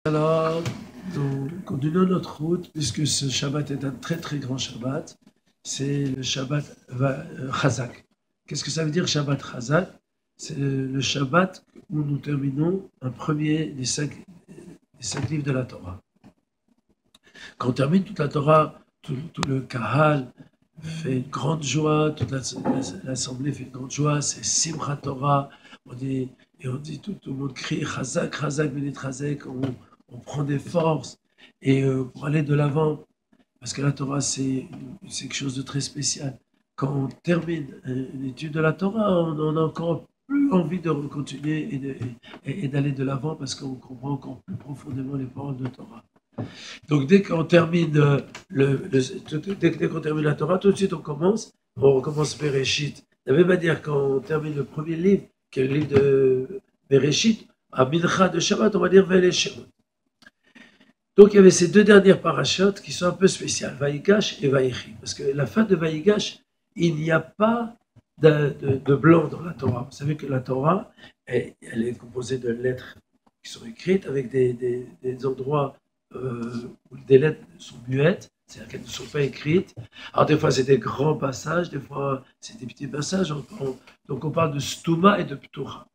Alors, nous continuons notre route, puisque ce Shabbat est un très très grand Shabbat. C'est le Shabbat Chazak. Qu'est-ce que ça veut dire Shabbat Chazak? C'est le Shabbat où nous terminons un premier des cinq livres de la Torah. Quand on termine toute la Torah, tout le Kahal fait une grande joie, toute l'assemblée fait une grande joie, c'est Simchat Torah, on dit tout le monde crie Chazak, Chazak, Bénit Chazak, on prend des forces et pour aller de l'avant, parce que la Torah c'est quelque chose de très spécial. Quand on termine une étude de la Torah, on a encore plus envie de continuer et d'aller de l'avant parce qu'on comprend encore plus profondément les paroles de Torah. Donc dès qu'on termine dès qu'on termine la Torah, tout de suite on recommence Bereshit. De la même manière, quand on termine le premier livre, qui est le livre de Bereshit, à Mincha de Shabbat, on va dire Vele Shemot. Donc il y avait ces deux dernières parashotes qui sont un peu spéciales, Vaïgash et Vaïchi. Parce que la fin de Vaïgash, il n'y a pas de blanc dans la Torah. Vous savez que la Torah, elle est composée de lettres qui sont écrites avec des endroits où des lettres sont muettes, c'est-à-dire qu'elles ne sont pas écrites. Alors des fois c'est des grands passages, des fois c'est des petits passages. Donc on parle de Stuma et de Ptura.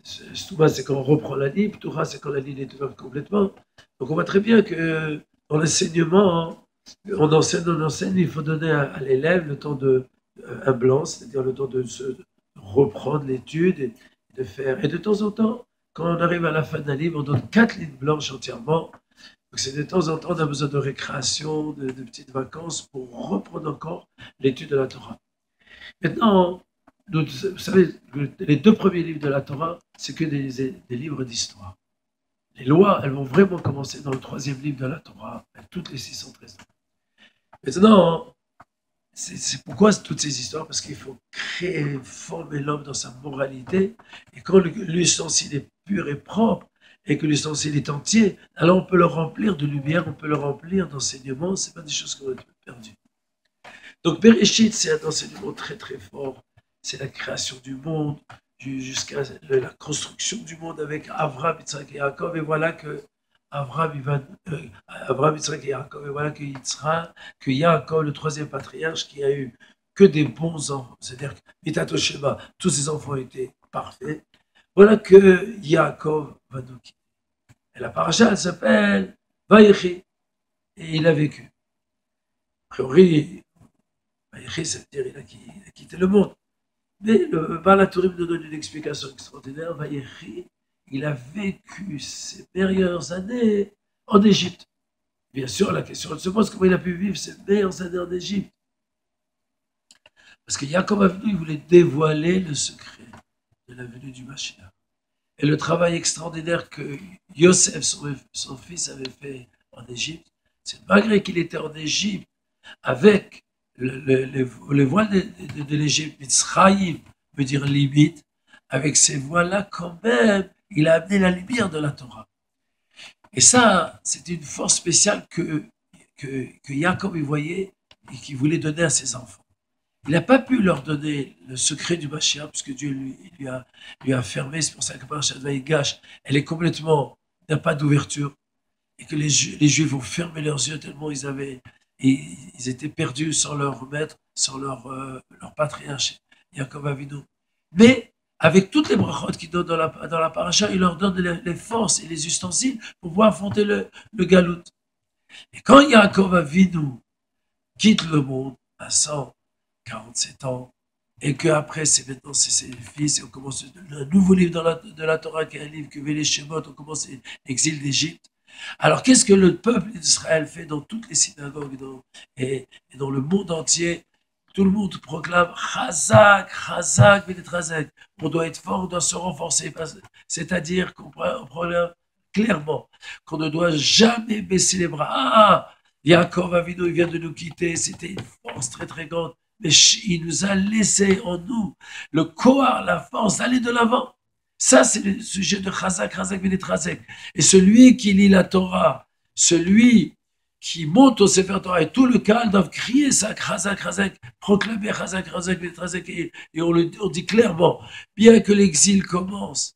Stuma c'est quand on reprend la ligne, Ptura c'est quand la ligne est ouverte complètement. Donc on voit très bien que dans l'enseignement, on enseigne, il faut donner à l'élève le temps un blanc, c'est-à-dire le temps de se reprendre l'étude et de faire. Et de temps en temps, quand on arrive à la fin d'un livre, on donne 4 lignes blanches entièrement. Donc c'est de temps en temps, on a besoin de récréation, de petites vacances pour reprendre encore l'étude de la Torah. Maintenant, vous savez, les 2 premiers livres de la Torah, c'est que des livres d'histoire. Les lois, elles vont vraiment commencer dans le 3e livre de la Torah, avec toutes les 613. Maintenant, c'est pourquoi toutes ces histoires? Parce qu'il faut créer, former l'homme dans sa moralité. Et quand l'ustensile est pur et propre, et que l'ustensile est entier, alors on peut le remplir de lumière, on peut le remplir d'enseignement. Ce n'est pas des choses qui ont été perdues. Donc Bereshit, c'est un enseignement très très fort. C'est la création du monde, jusqu'à la construction du monde avec Avraham, Yitzhak et Yaakov. Et voilà que Avraham, Yitzhak et Yaakov, et voilà que Yaakov, le 3e patriarche, qui a eu que des bons enfants, c'est-à-dire que Mitat Shema, tous ses enfants étaient parfaits. Voilà que Yaakov va nous quitter. Et la paracha, elle s'appelle Vayechi. Et il a vécu. A priori, Vayechi, ça veut dire qu'il a quitté le monde. Mais le Baal HaTurim nous donne une explication extraordinaire. Vayechi, il a vécu ses meilleures années en Égypte. Bien sûr, la question se pose comment il a pu vivre ses meilleures années en Égypte. Parce que Yaakov Avinu, il voulait dévoiler le secret de la venue du Mashiach. Et le travail extraordinaire que Yosef, son fils, avait fait en Égypte, c'est malgré qu'il était en Égypte, avec les voiles de l'Égypte, Mitzrayim veut dire limite, avec ces voiles-là, quand même, il a amené la lumière de la Torah. Et ça, c'était une force spéciale que Jacob y voyait et qu'il voulait donner à ses enfants. Il n'a pas pu leur donner le secret du Mashiach, puisque Dieu lui a fermé. C'est pour ça que Parashat Vaïgash, elle est complètement, il n'y a pas d'ouverture. Et que les Juifs ont fermé leurs yeux tellement ils étaient perdus sans leur maître, sans leur patriarche, Yaakov Avinu. Mais avec toutes les brachot qu'il donne dans la paracha, il leur donne les forces et les ustensiles pour pouvoir affronter le galout. Et quand Yaakov Avinu quitte le monde à 147 ans, et qu'après, c'est ses fils, et on commence un nouveau livre de la Torah, qui est un livre que Vele Shemot, on commence l'exil d'Égypte. Alors, qu'est-ce que le peuple d'Israël fait dans toutes les synagogues et dans le monde entier? Tout le monde proclame Chazak, Chazak, Bénit Chazak. On doit être fort, on doit se renforcer. C'est-à-dire qu'on prend clairement qu'on ne doit jamais baisser les bras. Yaakov Avinu, il vient de nous quitter. C'était une force très très grande. Mais il nous a laissé en nous le koar, la force d'aller de l'avant. Ça, c'est le sujet de Chazak, Chazak, Bénit Chazak. Et celui qui lit la Torah, celui qui monte au Sefer Torah et tout le Kahal doivent crier ça, Chazak, Chazak, proclamer Chazak, Chazak, Bénit Chazak. Et on dit clairement, bien que l'exil commence,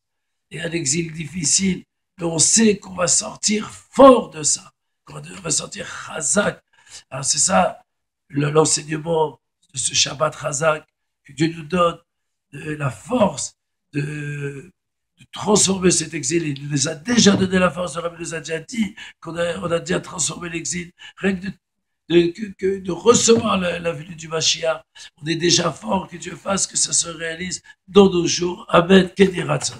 et un exil difficile, mais on sait qu'on va sortir fort de ça, qu'on va sortir chazak. Alors c'est ça l'enseignement de ce Shabbat chazak que Dieu nous donne, la force de transformer cet exil. Il nous a déjà donné la force, le Rabbi nous a déjà dit on a déjà transformé l'exil. Rien que de recevoir la venue du Mashiach, on est déjà fort, que Dieu fasse que ça se réalise dans nos jours. Amen. Kenny Ratson.